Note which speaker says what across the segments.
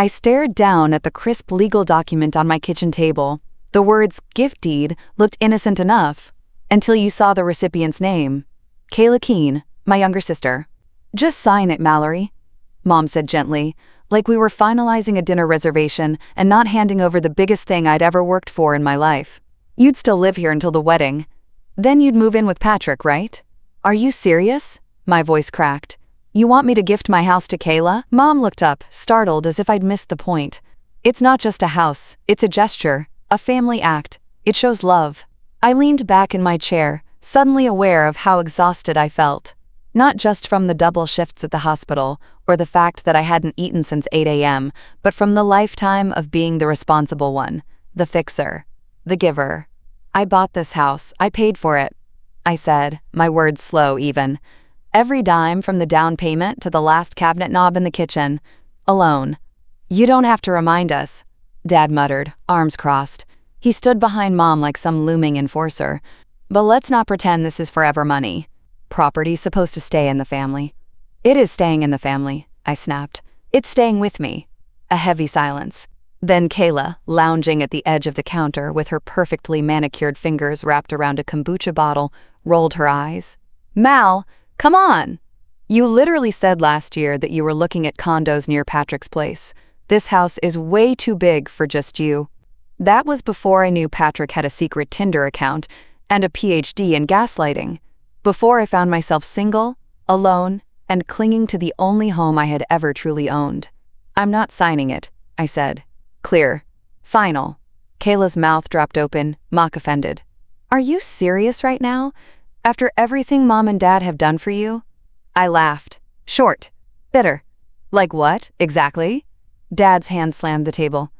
Speaker 1: I stared down at the crisp legal document on my kitchen table. The words gift deed looked innocent enough, until you saw the recipient's name. Kayla Keene, my younger sister. Just sign it, Mallory, Mom said gently, like we were finalizing a dinner reservation and not handing over the biggest thing I'd ever worked for in my life. You'd still live here until the wedding. Then you'd move in with Patrick, right? Are you serious? My voice cracked. You want me to gift my house to Kayla? Mom looked up, startled as if I'd missed the point. It's not just a house, it's a gesture, a family act. It shows love. I leaned back in my chair, suddenly aware of how exhausted I felt. Not just from the double shifts at the hospital, or the fact that I hadn't eaten since 8 a.m., but from the lifetime of being the responsible one, the fixer, the giver. I bought this house, I paid for it, I said, my words slow even. Every dime from the down payment to the last cabinet knob in the kitchen. Alone. You don't have to remind us, Dad muttered, arms crossed. He stood behind Mom like some looming enforcer. But let's not pretend this is forever money. Property's supposed to stay in the family. It is staying in the family, I snapped. It's staying with me. A heavy silence. Then Kayla, lounging at the edge of the counter with her perfectly manicured fingers wrapped around a kombucha bottle, rolled her eyes. Mal, come on! You literally said last year that you were looking at condos near Patrick's place. This house is way too big for just you. That was before I knew Patrick had a secret Tinder account and a PhD in gaslighting. Before I found myself single, alone, and clinging to the only home I had ever truly owned. I'm not signing it, I said. Clear. Final. Kayla's mouth dropped open, mock offended. Are you serious right now? After everything Mom and Dad have done for you? I laughed. Short. Bitter. Like what, exactly? Dad's hand slammed the table.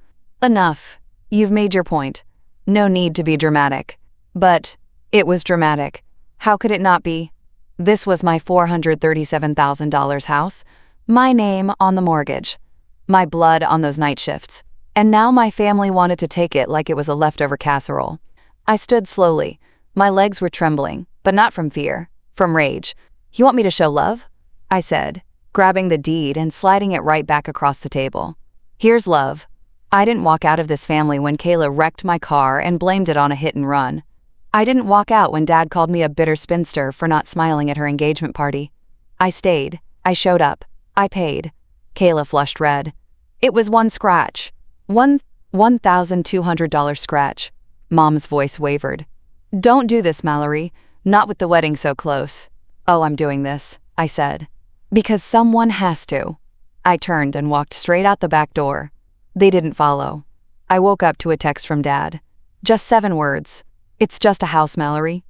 Speaker 1: Enough. You've made your point. No need to be dramatic. But it was dramatic. How could it not be? This was my $437,000 house, my name on the mortgage, my blood on those night shifts, and now my family wanted to take it like it was a leftover casserole. I stood slowly. My legs were trembling, but not from fear, from rage. You want me to show love? I said, grabbing the deed and sliding it right back across the table. Here's love. I didn't walk out of this family when Kayla wrecked my car and blamed it on a hit and run. I didn't walk out when Dad called me a bitter spinster for not smiling at her engagement party. I stayed. I showed up. I paid. Kayla flushed red. It was one scratch. $1,200 scratch. Mom's voice wavered. Don't do this, Mallory. Not with the wedding so close. Oh, I'm doing this, I said. Because someone has to. I turned and walked straight out the back door. They didn't follow. I woke up to a text from Dad. Just 7 words. It's just a house, Mallory.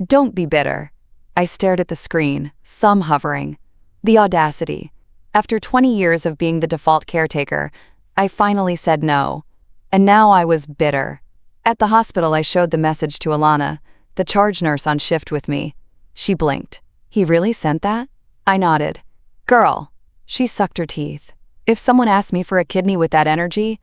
Speaker 1: Don't be bitter. I stared at the screen, thumb hovering. The audacity. After 20 years of being the default caretaker, I finally said no. And now I was bitter. At the hospital, I showed the message to Alana, the charge nurse on shift with me. She blinked. He really sent that? I nodded. Girl. She sucked her teeth. If someone asked me for a kidney with that energy,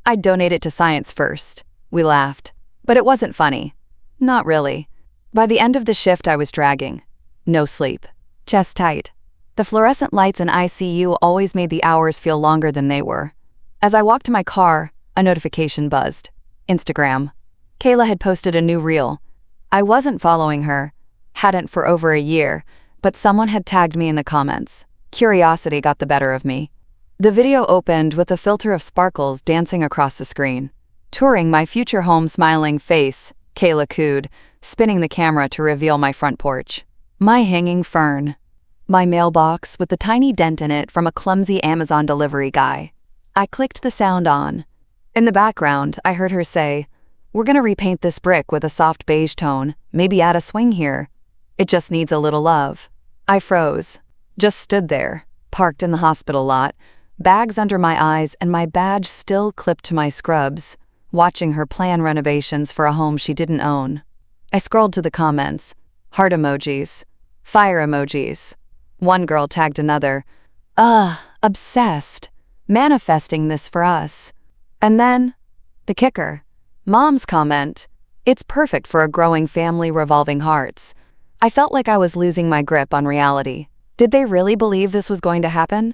Speaker 1: I'd donate it to science first. We laughed. But it wasn't funny. Not really. By the end of the shift, I was dragging. No sleep. Chest tight. The fluorescent lights in ICU always made the hours feel longer than they were. As I walked to my car, a notification buzzed. Instagram. Kayla had posted a new reel. I wasn't following her. Hadn't for over a year, but someone had tagged me in the comments. Curiosity got the better of me. The video opened with a filter of sparkles dancing across the screen. Touring my future home smiling face, Kayla cooed, spinning the camera to reveal my front porch. My hanging fern. My mailbox with a tiny dent in it from a clumsy Amazon delivery guy. I clicked the sound on. In the background, I heard her say, "We're gonna repaint this brick with a soft beige tone, maybe add a swing here. It just needs a little love." I froze. Just stood there, parked in the hospital lot, bags under my eyes and my badge still clipped to my scrubs, watching her plan renovations for a home she didn't own. I scrolled to the comments. Heart emojis. Fire emojis. One girl tagged another. Obsessed. Manifesting this for us. And then, the kicker. Mom's comment. It's perfect for a growing family revolving hearts. I felt like I was losing my grip on reality. Did they really believe this was going to happen?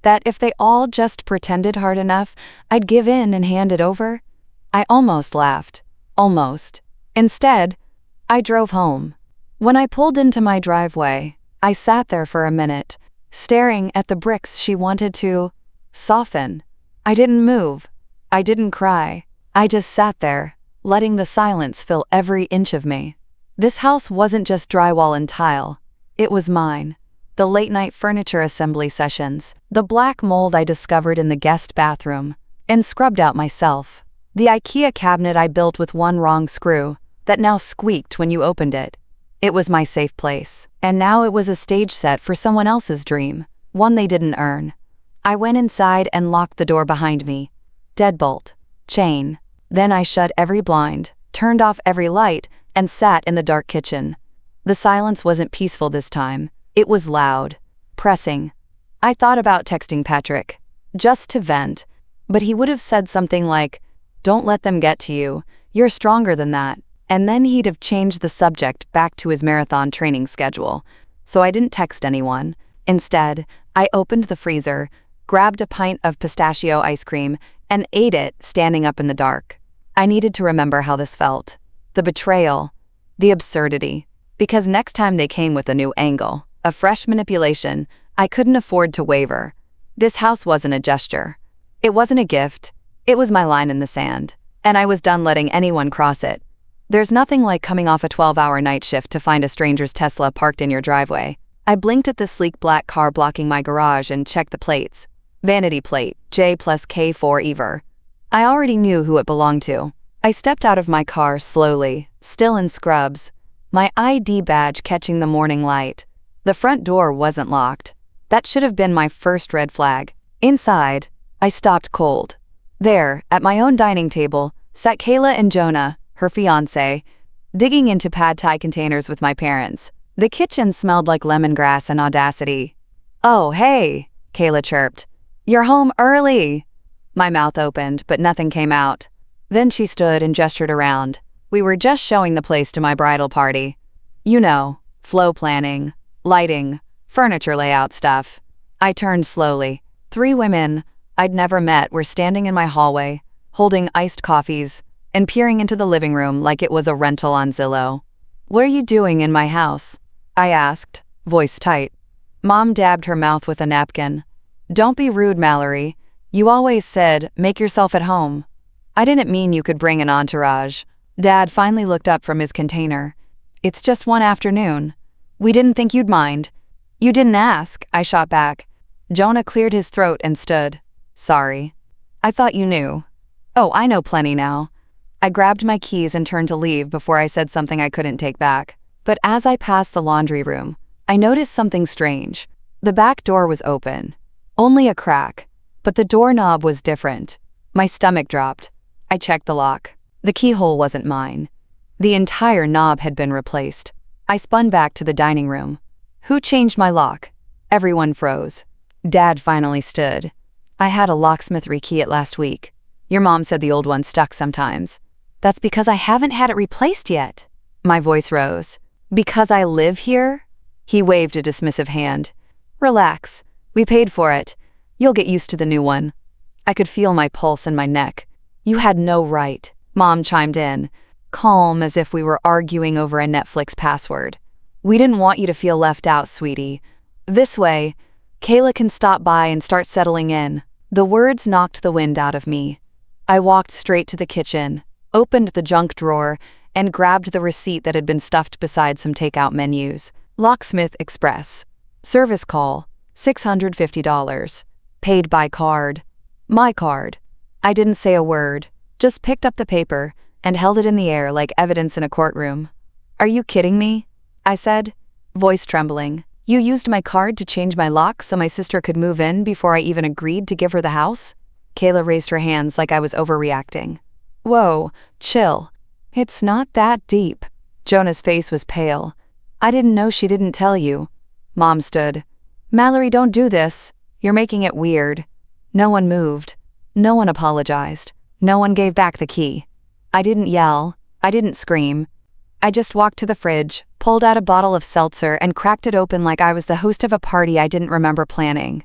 Speaker 1: That if they all just pretended hard enough, I'd give in and hand it over? I almost laughed. Almost. Instead, I drove home. When I pulled into my driveway, I sat there for a minute, staring at the bricks she wanted to soften. I didn't move. I didn't cry. I just sat there, letting the silence fill every inch of me. This house wasn't just drywall and tile. It was mine. The late-night furniture assembly sessions, the black mold I discovered in the guest bathroom, and scrubbed out myself. The IKEA cabinet I built with one wrong screw that now squeaked when you opened it. It was my safe place, and now it was a stage set for someone else's dream, one they didn't earn. I went inside and locked the door behind me. Deadbolt. Chain. Then I shut every blind, turned off every light, and sat in the dark kitchen. The silence wasn't peaceful this time. It was loud. Pressing. I thought about texting Patrick. Just to vent. But he would have said something like, "Don't let them get to you. You're stronger than that." And then he'd have changed the subject back to his marathon training schedule. So I didn't text anyone. Instead, I opened the freezer, grabbed a pint of pistachio ice cream, and ate it standing up in the dark. I needed to remember how this felt. The betrayal. The absurdity. Because next time they came with a new angle, a fresh manipulation, I couldn't afford to waver. This house wasn't a gesture. It wasn't a gift. It was my line in the sand. And I was done letting anyone cross it. There's nothing like coming off a 12-hour night shift to find a stranger's Tesla parked in your driveway. I blinked at the sleek black car blocking my garage and checked the plates. Vanity plate, J+K4 Ever. I already knew who it belonged to. I stepped out of my car slowly, still in scrubs, my ID badge catching the morning light. The front door wasn't locked. That should have been my first red flag. Inside, I stopped cold. There, at my own dining table, sat Kayla and Jonah, her fiancé, digging into pad thai containers with my parents. The kitchen smelled like lemongrass and audacity. "Oh, hey," Kayla chirped. "You're home early." My mouth opened, but nothing came out. Then she stood and gestured around. We were just showing the place to my bridal party. You know, flow planning, lighting, furniture layout stuff. I turned slowly. 3 women I'd never met were standing in my hallway, holding iced coffees, and peering into the living room like it was a rental on Zillow. "What are you doing in my house?" I asked, voice tight. Mom dabbed her mouth with a napkin. "Don't be rude, Mallory. You always said, make yourself at home." "I didn't mean you could bring an entourage." Dad finally looked up from his container. "It's just one afternoon. We didn't think you'd mind." "You didn't ask," I shot back. Jonah cleared his throat and stood. "Sorry. I thought you knew." "Oh, I know plenty now." I grabbed my keys and turned to leave before I said something I couldn't take back. But as I passed the laundry room, I noticed something strange. The back door was open. Only a crack. But the doorknob was different. My stomach dropped. I checked the lock. The keyhole wasn't mine. The entire knob had been replaced. I spun back to the dining room. "Who changed my lock?" Everyone froze. Dad finally stood. "I had a locksmith rekey it last week. Your mom said the old one stuck sometimes." "That's because I haven't had it replaced yet." My voice rose. "Because I live here?" He waved a dismissive hand. "Relax. We paid for it. You'll get used to the new one." I could feel my pulse in my neck. "You had no right," Mom chimed in, calm as if we were arguing over a Netflix password. "We didn't want you to feel left out, sweetie. This way, Kayla can stop by and start settling in." The words knocked the wind out of me. I walked straight to the kitchen, opened the junk drawer, and grabbed the receipt that had been stuffed beside some takeout menus. Locksmith Express. Service call, $650. Paid by card. My card. I didn't say a word, just picked up the paper and held it in the air like evidence in a courtroom. "Are you kidding me?" I said, voice trembling. "You used my card to change my lock so my sister could move in before I even agreed to give her the house?" Kayla raised her hands like I was overreacting. "Whoa, chill. It's not that deep." Jonah's face was pale. "I didn't know she didn't tell you." Mom stood. "Mallory, don't do this. You're making it weird." No one moved. No one apologized. No one gave back the key. I didn't yell. I didn't scream. I just walked to the fridge, pulled out a bottle of seltzer, and cracked it open like I was the host of a party I didn't remember planning.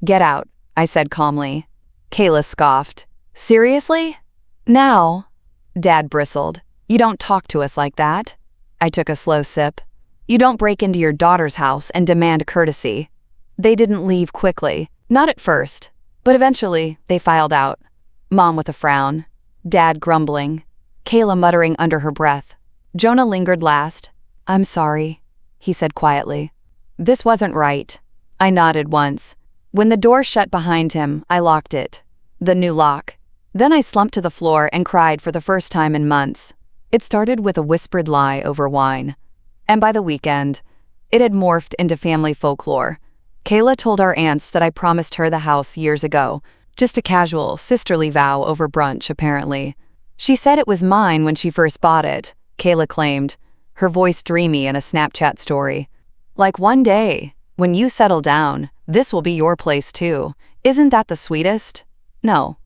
Speaker 1: "Get out," I said calmly. Kayla scoffed. Seriously? Now? Dad bristled. You don't talk to us like that. I took a slow sip. You don't break into your daughter's house and demand courtesy. They didn't leave quickly. Not at first. But eventually, they filed out. Mom with a frown. Dad grumbling. Kayla muttering under her breath. Jonah lingered last. I'm sorry, he said quietly. This wasn't right. I nodded once. When the door shut behind him, I locked it. The new lock. Then I slumped to the floor and cried for the first time in months. It started with a whispered lie over wine. And by the weekend, it had morphed into family folklore. Kayla told our aunts that I promised her the house years ago. Just a casual, sisterly vow over brunch, apparently. She said it was mine when she first bought it, Kayla claimed, her voice dreamy in a Snapchat story. Like one day, when you settle down, this will be your place too. Isn't that the sweetest? No,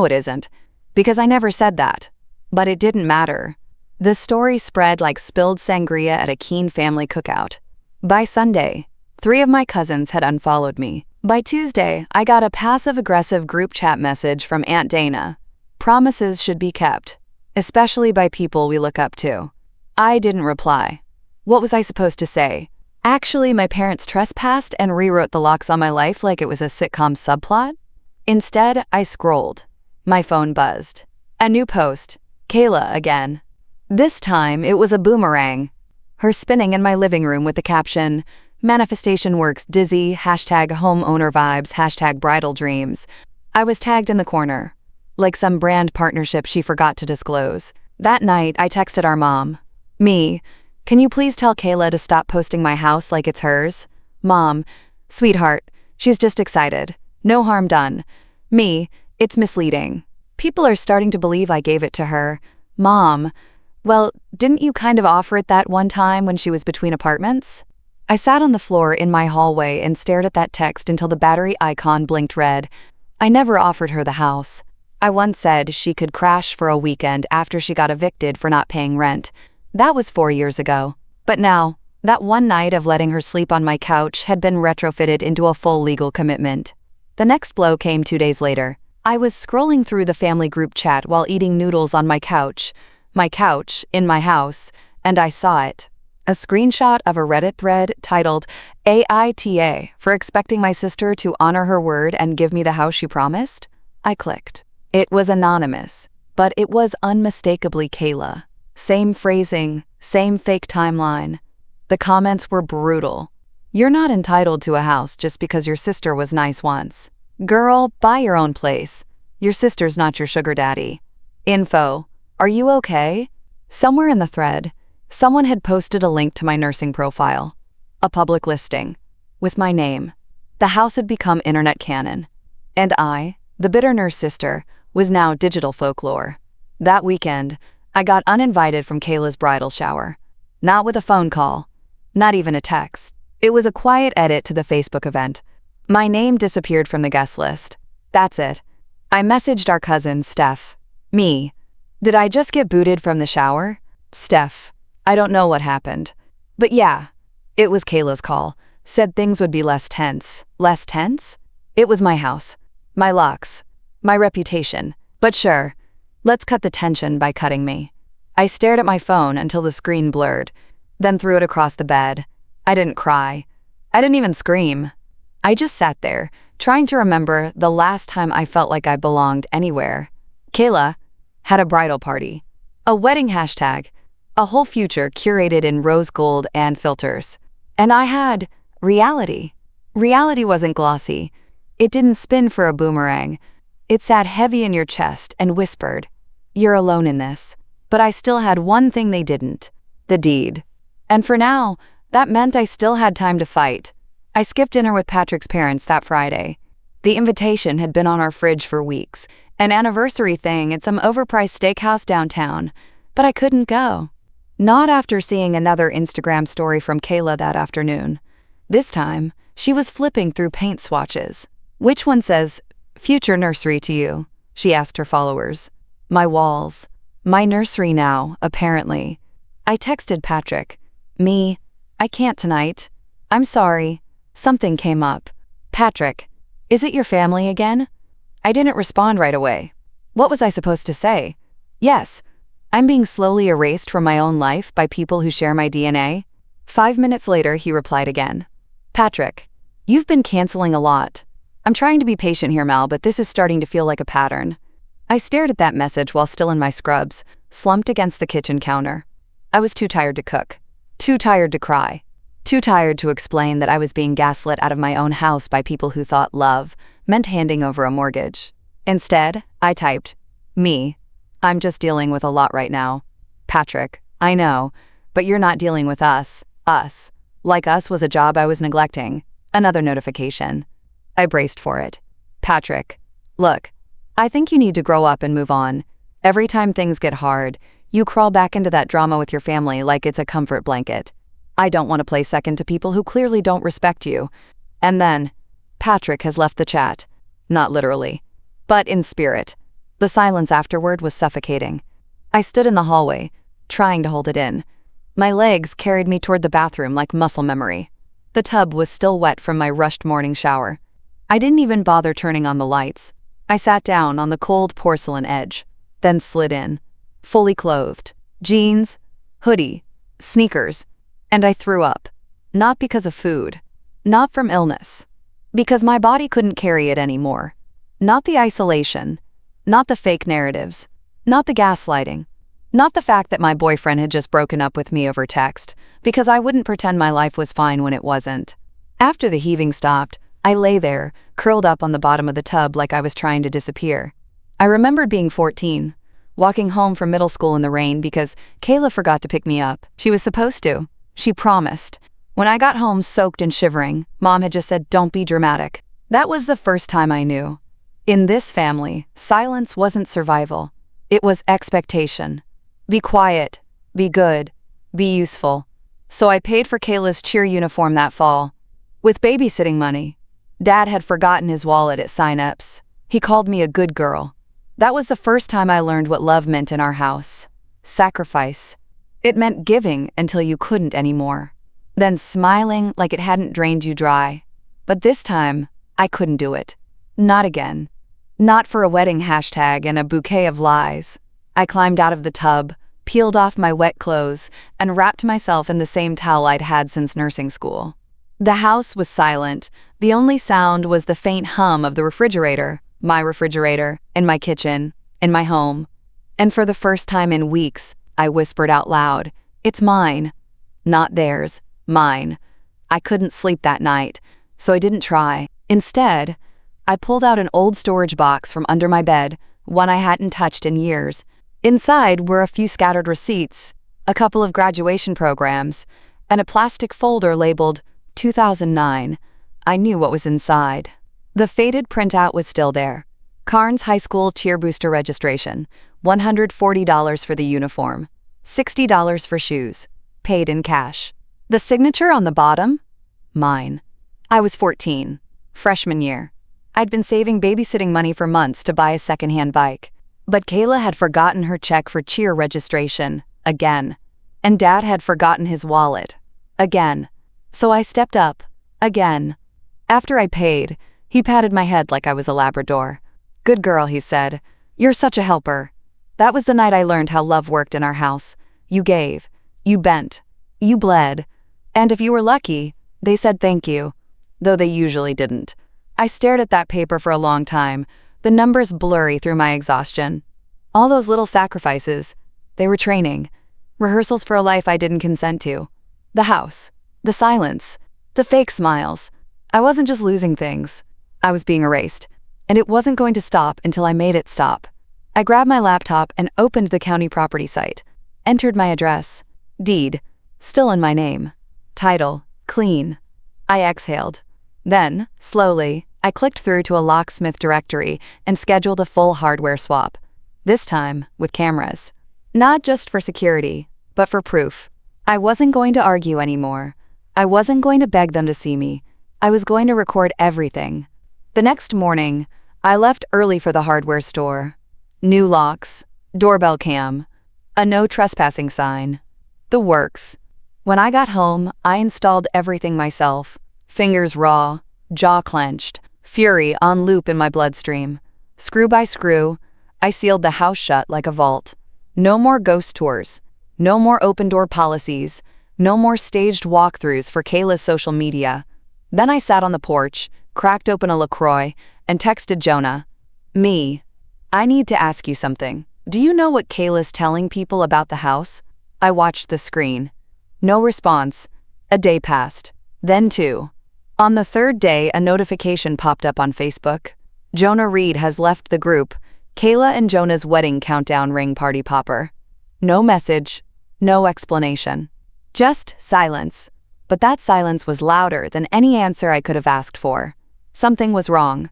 Speaker 1: it isn't. Because I never said that. But it didn't matter. The story spread like spilled sangria at a Keen family cookout. By Sunday, 3 of my cousins had unfollowed me. By Tuesday, I got a passive-aggressive group chat message from Aunt Dana. Promises should be kept, especially by people we look up to. I didn't reply. What was I supposed to say? Actually, my parents trespassed and rewrote the locks on my life like it was a sitcom subplot? Instead, I scrolled. My phone buzzed. A new post. Kayla again. This time, it was a boomerang. Her spinning in my living room with the caption, Manifestation works dizzy, #homeowner vibes, #bridal dreams. I was tagged in the corner. Like some brand partnership she forgot to disclose. That night, I texted our mom. Me, can you please tell Kayla to stop posting my house like it's hers? Mom, sweetheart, she's just excited. No harm done. Me, it's misleading. People are starting to believe I gave it to her. Mom, well, didn't you kind of offer it that one time when she was between apartments? I sat on the floor in my hallway and stared at that text until the battery icon blinked red. I never offered her the house. I once said she could crash for a weekend after she got evicted for not paying rent. That was 4 years ago. But now, that one night of letting her sleep on my couch had been retrofitted into a full legal commitment. The next blow came 2 days later. I was scrolling through the family group chat while eating noodles on my couch in my house, and I saw it. A screenshot of a Reddit thread titled AITA for expecting my sister to honor her word and give me the house she promised. I clicked. It was anonymous, but it was unmistakably Kayla. Same phrasing, same fake timeline. The comments were brutal. You're not entitled to a house just because your sister was nice once. Girl, buy your own place. Your sister's not your sugar daddy. Info. Are you okay? Somewhere in the thread, someone had posted a link to my nursing profile. A public listing. With my name. The house had become internet canon. And I, the bitter nurse sister, was now digital folklore. That weekend, I got uninvited from Kayla's bridal shower. Not with a phone call. Not even a text. It was a quiet edit to the Facebook event. My name disappeared from the guest list. That's it. I messaged our cousin, Steph. Me. Did I just get booted from the shower? Steph. I don't know what happened. But yeah, it was Kayla's call. Said things would be less tense. Less tense? It was my house. My locks. My reputation. But sure, let's cut the tension by cutting me. I stared at my phone until the screen blurred, then threw it across the bed. I didn't cry. I didn't even scream. I just sat there, trying to remember the last time I felt like I belonged anywhere. Kayla had a bridal party. A wedding hashtag. A whole future curated in rose gold and filters. And I had reality. Reality wasn't glossy. It didn't spin for a boomerang. It sat heavy in your chest and whispered, "You're alone in this." But I still had one thing they didn't. The deed. And for now, that meant I still had time to fight. I skipped dinner with Patrick's parents that Friday. The invitation had been on our fridge for weeks. An anniversary thing at some overpriced steakhouse downtown. But I couldn't go. Not after seeing another Instagram story from Kayla that afternoon. This time, she was flipping through paint swatches. "Which one says, 'Future nursery' to you?" she asked her followers. My walls. My nursery now, apparently. I texted Patrick. Me, I can't tonight. I'm sorry. Something came up. Patrick, Is it your family again? I didn't respond right away. What was I supposed to say? Yes. I'm being slowly erased from my own life by people who share my DNA. 5 minutes later, he replied again. Patrick, you've been canceling a lot. I'm trying to be patient here, Mal, but this is starting to feel like a pattern. I stared at that message while still in my scrubs, slumped against the kitchen counter. I was too tired to cook, too tired to cry, too tired to explain that I was being gaslit out of my own house by people who thought love meant handing over a mortgage. Instead, I typed, me. I'm just dealing with a lot right now. Patrick, I know, but you're not dealing with us. Us. Like us was a job I was neglecting. Another notification. I braced for it. Patrick, look, I think you need to grow up and move on. Every time things get hard, you crawl back into that drama with your family like it's a comfort blanket. I don't want to play second to people who clearly don't respect you. And then, Patrick has left the chat. Not literally, but in spirit. The silence afterward was suffocating. I stood in the hallway, trying to hold it in. My legs carried me toward the bathroom like muscle memory. The tub was still wet from my rushed morning shower. I didn't even bother turning on the lights. I sat down on the cold porcelain edge, then slid in, fully clothed, jeans, hoodie, sneakers, and I threw up. Not because of food, not from illness, because my body couldn't carry it anymore. Not the isolation, not the fake narratives, not the gaslighting, not the fact that my boyfriend had just broken up with me over text, because I wouldn't pretend my life was fine when it wasn't. After the heaving stopped, I lay there, curled up on the bottom of the tub like I was trying to disappear. I remembered being 14, walking home from middle school in the rain because Kayla forgot to pick me up. She was supposed to. She promised. When I got home soaked and shivering, Mom had just said, "Don't be dramatic." That was the first time I knew. In this family, silence wasn't survival. It was expectation. Be quiet, be good, be useful. So I paid for Kayla's cheer uniform that fall. With babysitting money. Dad had forgotten his wallet at sign-ups. He called me a good girl. That was the first time I learned what love meant in our house. Sacrifice. It meant giving until you couldn't anymore. Then smiling like it hadn't drained you dry. But this time, I couldn't do it. Not again. Not for a wedding hashtag and a bouquet of lies. I climbed out of the tub, peeled off my wet clothes, and wrapped myself in the same towel I'd had since nursing school. The house was silent. The only sound was the faint hum of the refrigerator, my refrigerator, in my kitchen, in my home. And for the first time in weeks, I whispered out loud, "It's mine." Not theirs, mine. I couldn't sleep that night, so I didn't try. Instead, I pulled out an old storage box from under my bed, one I hadn't touched in years. Inside were a few scattered receipts, a couple of graduation programs, and a plastic folder labeled 2009. I knew what was inside. The faded printout was still there. Carnes High School cheer booster registration, $140 for the uniform, $60 for shoes, paid in cash. The signature on the bottom? Mine. I was 14, freshman year. I'd been saving babysitting money for months to buy a secondhand bike. But Kayla had forgotten her check for cheer registration, again. And Dad had forgotten his wallet, again. So I stepped up, again. After I paid, he patted my head like I was a Labrador. "Good girl," he said. "You're such a helper." That was the night I learned how love worked in our house. You gave, you bent, you bled. And if you were lucky, they said thank you, though they usually didn't. I stared at that paper for a long time, the numbers blurry through my exhaustion. All those little sacrifices, they were training. Rehearsals for a life I didn't consent to. The house, the silence, the fake smiles. I wasn't just losing things. I was being erased. And it wasn't going to stop until I made it stop. I grabbed my laptop and opened the county property site. Entered my address. Deed, still in my name. Title, clean. I exhaled. Then, slowly, I clicked through to a locksmith directory and scheduled a full hardware swap. This time, with cameras. Not just for security, but for proof. I wasn't going to argue anymore. I wasn't going to beg them to see me. I was going to record everything. The next morning, I left early for the hardware store. New locks, doorbell cam, a no trespassing sign. The works. When I got home, I installed everything myself. Fingers raw, jaw clenched, Fury on loop in my bloodstream. Screw by screw, I sealed the house shut like a vault. No more ghost tours. No more open-door policies. No more staged walkthroughs for Kayla's social media. Then I sat on the porch, cracked open a LaCroix, and texted Jonah. Me. I need to ask you something. Do you know what Kayla's telling people about the house? I watched the screen. No response. A day passed. Then two. On the third day, a notification popped up on Facebook. Jonah Reed has left the group. Kayla and Jonah's wedding countdown ring party popper. No message. No explanation. Just silence. But that silence was louder than any answer I could have asked for. Something was wrong.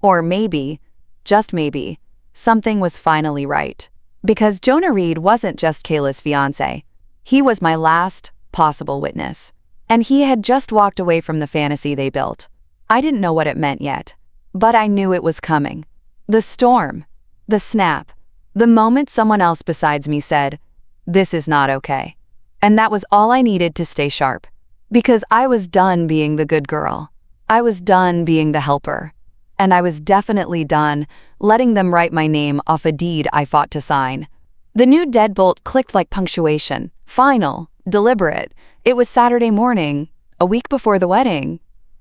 Speaker 1: Or maybe, just maybe, something was finally right. Because Jonah Reed wasn't just Kayla's fiancé. He was my last possible witness. And he had just walked away from the fantasy they built. I didn't know what it meant yet. But I knew it was coming. The storm. The snap. The moment someone else besides me said, "This is not okay." And that was all I needed to stay sharp. Because I was done being the good girl. I was done being the helper. And I was definitely done letting them write my name off a deed I fought to sign. The new deadbolt clicked like punctuation. Final. Deliberate. It was Saturday morning, a week before the wedding.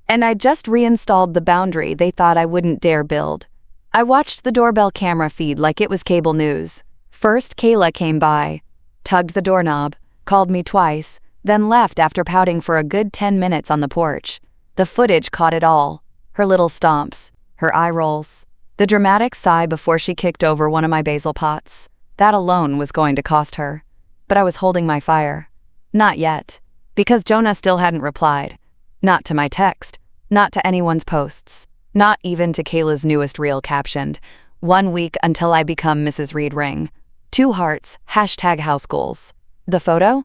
Speaker 1: And I just reinstalled the boundary they thought I wouldn't dare build. I watched the doorbell camera feed like it was cable news. First, Kayla came by, tugged the doorknob, called me twice, then left after pouting for a good 10 minutes on the porch. The footage caught it all. Her little stomps, her eye rolls, the dramatic sigh before she kicked over one of my basil pots. That alone was going to cost her. But I was holding my fire. Not yet. Because Jonah still hadn't replied. Not to my text. Not to anyone's posts. Not even to Kayla's newest reel captioned, "1 week until I become Mrs. Reed ring. 2 hearts, #house goals." The photo?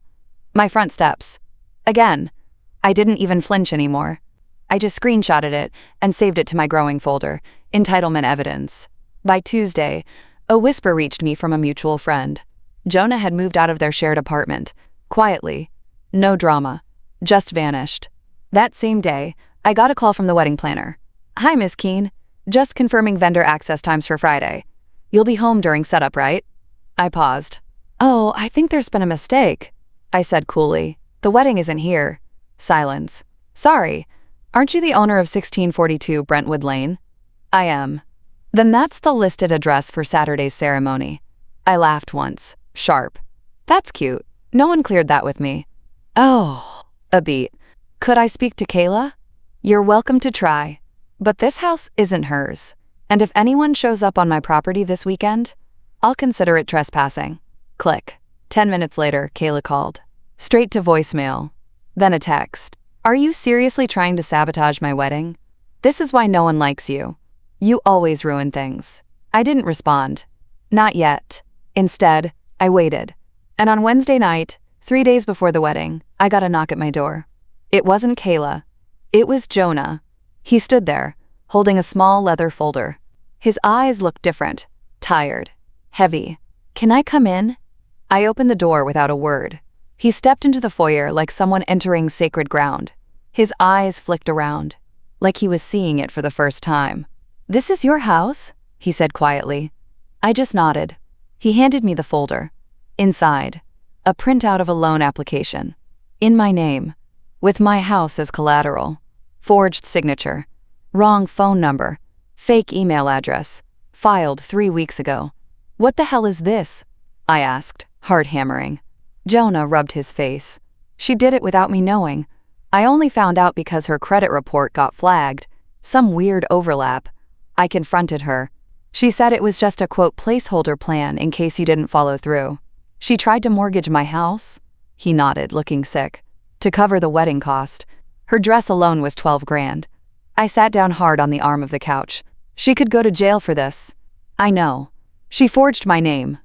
Speaker 1: My front steps. Again. I didn't even flinch anymore. I just screenshotted it and saved it to my growing folder, entitlement evidence. By Tuesday, a whisper reached me from a mutual friend. Jonah had moved out of their shared apartment. Quietly. No drama. Just vanished. That same day, I got a call from the wedding planner. "Hi, Miss Keene. Just confirming vendor access times for Friday. You'll be home during setup, right?" I paused. "Oh, I think there's been a mistake," I said coolly. "The wedding isn't here." Silence. "Sorry. Aren't you the owner of 1642 Brentwood Lane?" "I am." "Then that's the listed address for Saturday's ceremony." I laughed once. Sharp. "That's cute. No one cleared that with me." "Oh." A beat. "Could I speak to Kayla?" "You're welcome to try. But this house isn't hers. And if anyone shows up on my property this weekend, I'll consider it trespassing." Click. 10 minutes later, Kayla called. Straight to voicemail. Then a text. "Are you seriously trying to sabotage my wedding? This is why no one likes you. You always ruin things." I didn't respond. Not yet. Instead, I waited. And on Wednesday night, 3 days before the wedding, I got a knock at my door. It wasn't Kayla. It was Jonah. He stood there, holding a small leather folder. His eyes looked different, tired, heavy. "Can I come in?" I opened the door without a word. He stepped into the foyer like someone entering sacred ground. His eyes flicked around, like he was seeing it for the first time. "This is your house?" he said quietly. I just nodded. He handed me the folder. Inside, a printout of a loan application. In my name, with my house as collateral. Forged signature. Wrong phone number. Fake email address. Filed 3 weeks ago. "What the hell is this?" I asked, heart hammering. Jonah rubbed his face. "She did it without me knowing. I only found out because her credit report got flagged. Some weird overlap." I confronted her. She said it was just a quote placeholder plan in case you didn't follow through. "She tried to mortgage my house?" He nodded, looking sick. "To cover the wedding cost. Her dress alone was 12 grand. I sat down hard on the arm of the couch. "She could go to jail for this." "I know. She forged my name."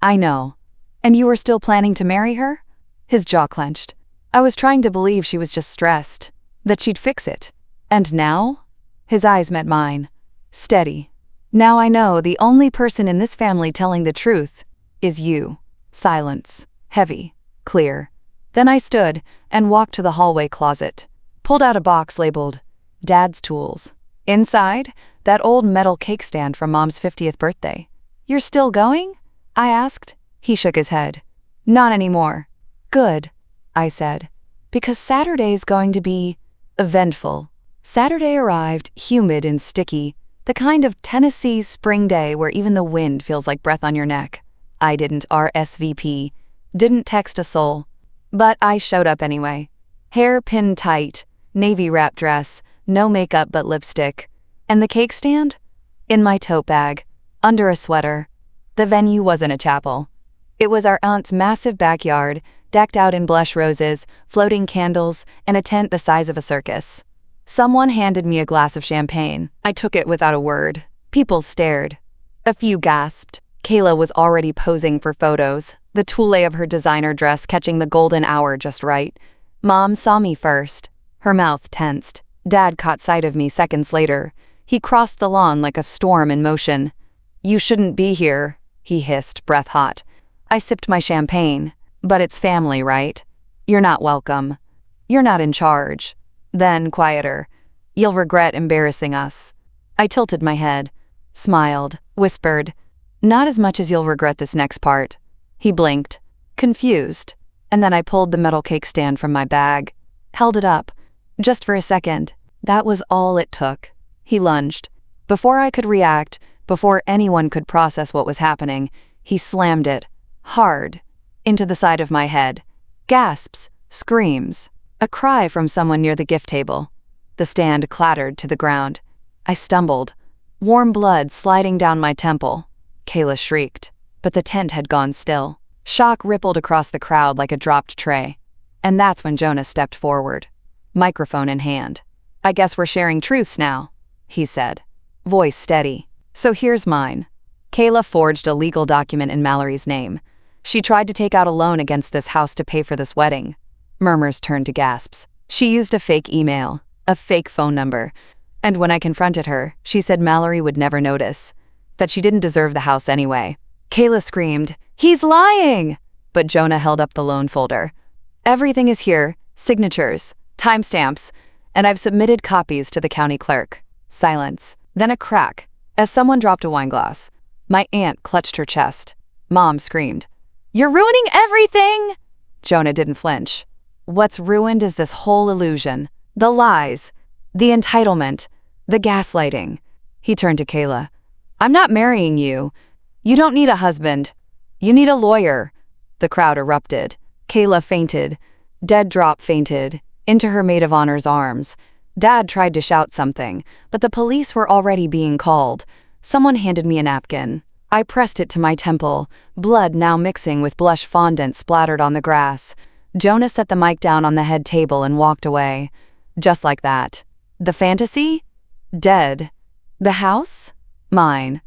Speaker 1: "I know. And you were still planning to marry her?" His jaw clenched. I was trying to believe she was just stressed, that she'd fix it. "And now?" His eyes met mine. Steady. "Now I know the only person in this family telling the truth is you." Silence. Heavy. Clear. Then I stood and walked to the hallway closet. Pulled out a box labeled, "Dad's Tools." Inside, that old metal cake stand from Mom's 50th birthday. "You're still going?" I asked. He shook his head. "Not anymore." "Good," I said, "because Saturday's going to be eventful." Saturday arrived, humid and sticky, the kind of Tennessee spring day where even the wind feels like breath on your neck. I didn't RSVP, didn't text a soul, but I showed up anyway. Hair pinned tight, navy wrap dress, no makeup but lipstick. And the cake stand? In my tote bag, under a sweater. The venue wasn't a chapel. It was our aunt's massive backyard, decked out in blush roses, floating candles, and a tent the size of a circus. Someone handed me a glass of champagne. I took it without a word. People stared. A few gasped. Kayla was already posing for photos, the toule of her designer dress catching the golden hour just right. Mom saw me first. Her mouth tensed. Dad caught sight of me seconds later. He crossed the lawn like a storm in motion. "You shouldn't be here," he hissed, breath hot. I sipped my champagne. "But it's family, right? You're not welcome. You're not in charge." Then, quieter, "You'll regret embarrassing us." I tilted my head, smiled, whispered, "Not as much as you'll regret this next part." He blinked, confused, and then I pulled the metal cake stand from my bag, held it up, just for a second. That was all it took. He lunged. Before I could react, before anyone could process what was happening, he slammed it, hard, into the side of my head. Gasps, screams, a cry from someone near the gift table. The stand clattered to the ground. I stumbled, warm blood sliding down my temple. Kayla shrieked, but the tent had gone still. Shock rippled across the crowd like a dropped tray. And that's when Jonah stepped forward, microphone in hand. "I guess we're sharing truths now," he said, voice steady. "So here's mine. Kayla forged a legal document in Mallory's name. She tried to take out a loan against this house to pay for this wedding." Murmurs turned to gasps. "She used a fake email, a fake phone number. And when I confronted her, she said Mallory would never notice, that she didn't deserve the house anyway." Kayla screamed, "He's lying!" But Jonah held up the loan folder. "Everything is here, signatures, timestamps, and I've submitted copies to the county clerk." Silence, then a crack, as someone dropped a wineglass. My aunt clutched her chest. Mom screamed, "You're ruining everything!" Jonah didn't flinch. "What's ruined is this whole illusion. The lies, the entitlement, the gaslighting." He turned to Kayla. "I'm not marrying you. You don't need a husband. You need a lawyer." The crowd erupted. Kayla fainted. Dead drop fainted, into her maid of honor's arms. Dad tried to shout something, but the police were already being called. Someone handed me a napkin. I pressed it to my temple, blood now mixing with blush fondant splattered on the grass. Jonah set the mic down on the head table and walked away. Just like that. The fantasy? Dead. The house? Mine.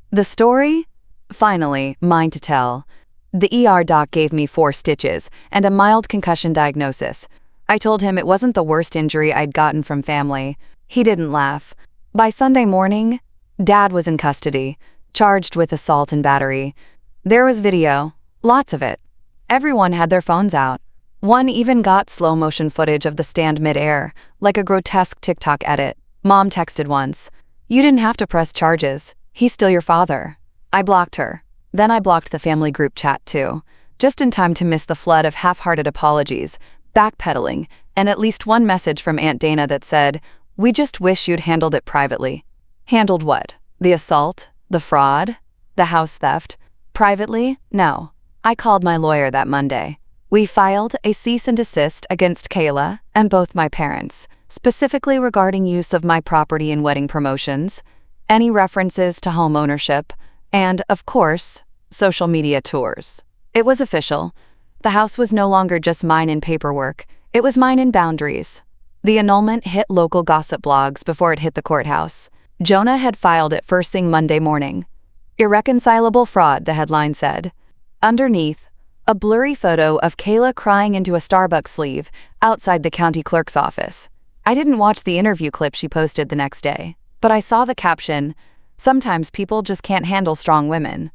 Speaker 1: The story? Finally, mine to tell. The ER doc gave me 4 stitches and a mild concussion diagnosis. I told him it wasn't the worst injury I'd gotten from family. He didn't laugh. By Sunday morning, Dad was in custody, charged with assault and battery. There was video, lots of it. Everyone had their phones out. One even got slow-motion footage of the stand mid-air, like a grotesque TikTok edit. Mom texted once, "You didn't have to press charges. He's still your father." I blocked her. Then I blocked the family group chat too, just in time to miss the flood of half-hearted apologies, backpedaling, and at least one message from Aunt Dana that said, "We just wish you'd handled it privately." Handled what? The assault? The fraud? The house theft? Privately? No. I called my lawyer that Monday. We filed a cease and desist against Kayla and both my parents, specifically regarding use of my property in wedding promotions, any references to home ownership, and, of course, social media tours. It was official. The house was no longer just mine in paperwork, it was mine in boundaries. The annulment hit local gossip blogs before it hit the courthouse. Jonah had filed it first thing Monday morning. "Irreconcilable fraud," the headline said. Underneath, a blurry photo of Kayla crying into a Starbucks sleeve outside the county clerk's office. I didn't watch the interview clip she posted the next day, but I saw the caption, "Sometimes people just can't handle strong women."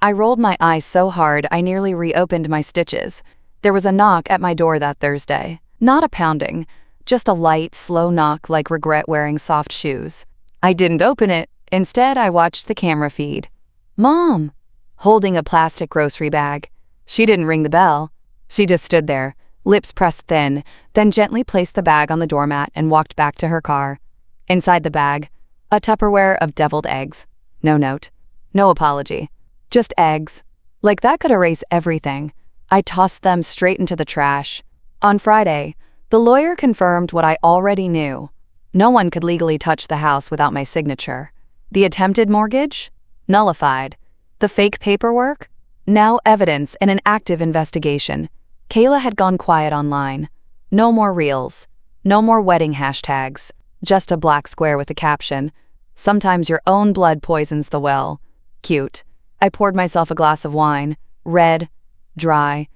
Speaker 1: I rolled my eyes so hard I nearly reopened my stitches. There was a knock at my door that Thursday. Not a pounding, just a light, slow knock like regret wearing soft shoes. I didn't open it. Instead, I watched the camera feed. Mom! Holding a plastic grocery bag. She didn't ring the bell. She just stood there, lips pressed thin, then gently placed the bag on the doormat and walked back to her car. Inside the bag, a Tupperware of deviled eggs. No note. No apology. Just eggs. Like that could erase everything. I tossed them straight into the trash. On Friday, the lawyer confirmed what I already knew. No one could legally touch the house without my signature. The attempted mortgage? Nullified. The fake paperwork? Now evidence in an active investigation. Kayla had gone quiet online. No more reels. No more wedding hashtags. Just a black square with a caption. Sometimes your own blood poisons the well. Cute. I poured myself a glass of wine. Red. Dry.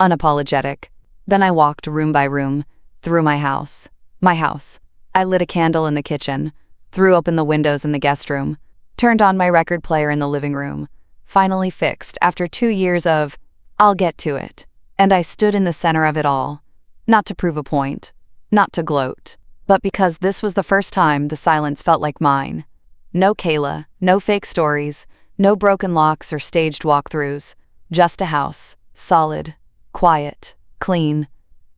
Speaker 1: Unapologetic. Then I walked room by room. Through my house. My house. I lit a candle in the kitchen. Threw open the windows in the guest room. Turned on my record player in the living room. Finally fixed after 2 years of, I'll get to it. And I stood in the center of it all. Not to prove a point. Not to gloat. But because this was the first time the silence felt like mine. No Kayla, no fake stories, no broken locks or staged walkthroughs. Just a house. Solid. Quiet. Clean.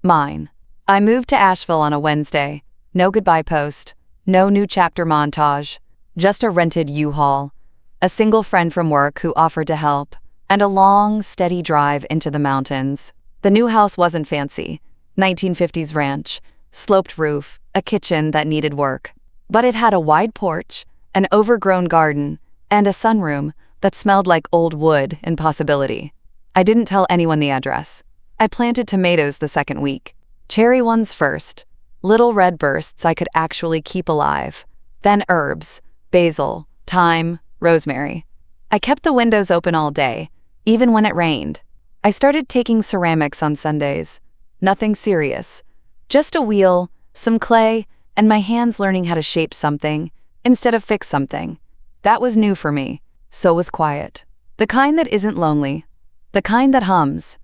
Speaker 1: Mine. I moved to Asheville on a Wednesday. No goodbye post. No new chapter montage. Just a rented U-Haul. A single friend from work who offered to help. And a long, steady drive into the mountains. The new house wasn't fancy. 1950s ranch. Sloped roof. A kitchen that needed work. But it had a wide porch, an overgrown garden, and a sunroom that smelled like old wood and possibility. I didn't tell anyone the address. I planted tomatoes the second week. Cherry ones first. Little red bursts I could actually keep alive. Then herbs. Basil. Thyme. Rosemary. I kept the windows open all day, even when it rained. I started taking ceramics on Sundays. Nothing serious. Just a wheel, some clay, and my hands learning how to shape something instead of fix something. That was new for me. So was quiet. The kind that isn't lonely. The kind that hums.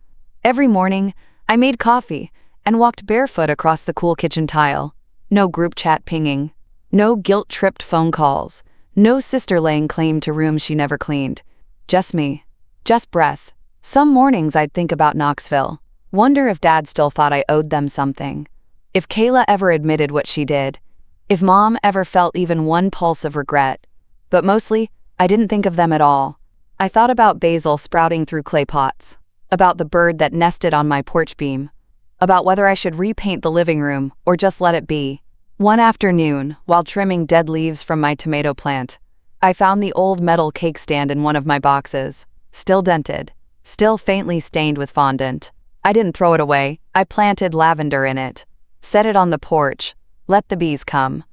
Speaker 1: Every morning, I made coffee and walked barefoot across the cool kitchen tile. No group chat pinging. No guilt-tripped phone calls. No sister laying claim to rooms she never cleaned. Just me. Just breath. Some mornings I'd think about Knoxville. Wonder if Dad still thought I owed them something. If Kayla ever admitted what she did. If Mom ever felt even one pulse of regret. But mostly, I didn't think of them at all. I thought about basil sprouting through clay pots. About the bird that nested on my porch beam. About whether I should repaint the living room or just let it be. One afternoon, while trimming dead leaves from my tomato plant, I found the old metal cake stand in one of my boxes. Still dented. Still faintly stained with fondant. I didn't throw it away. I planted lavender in it. Set it on the porch. Let the bees come.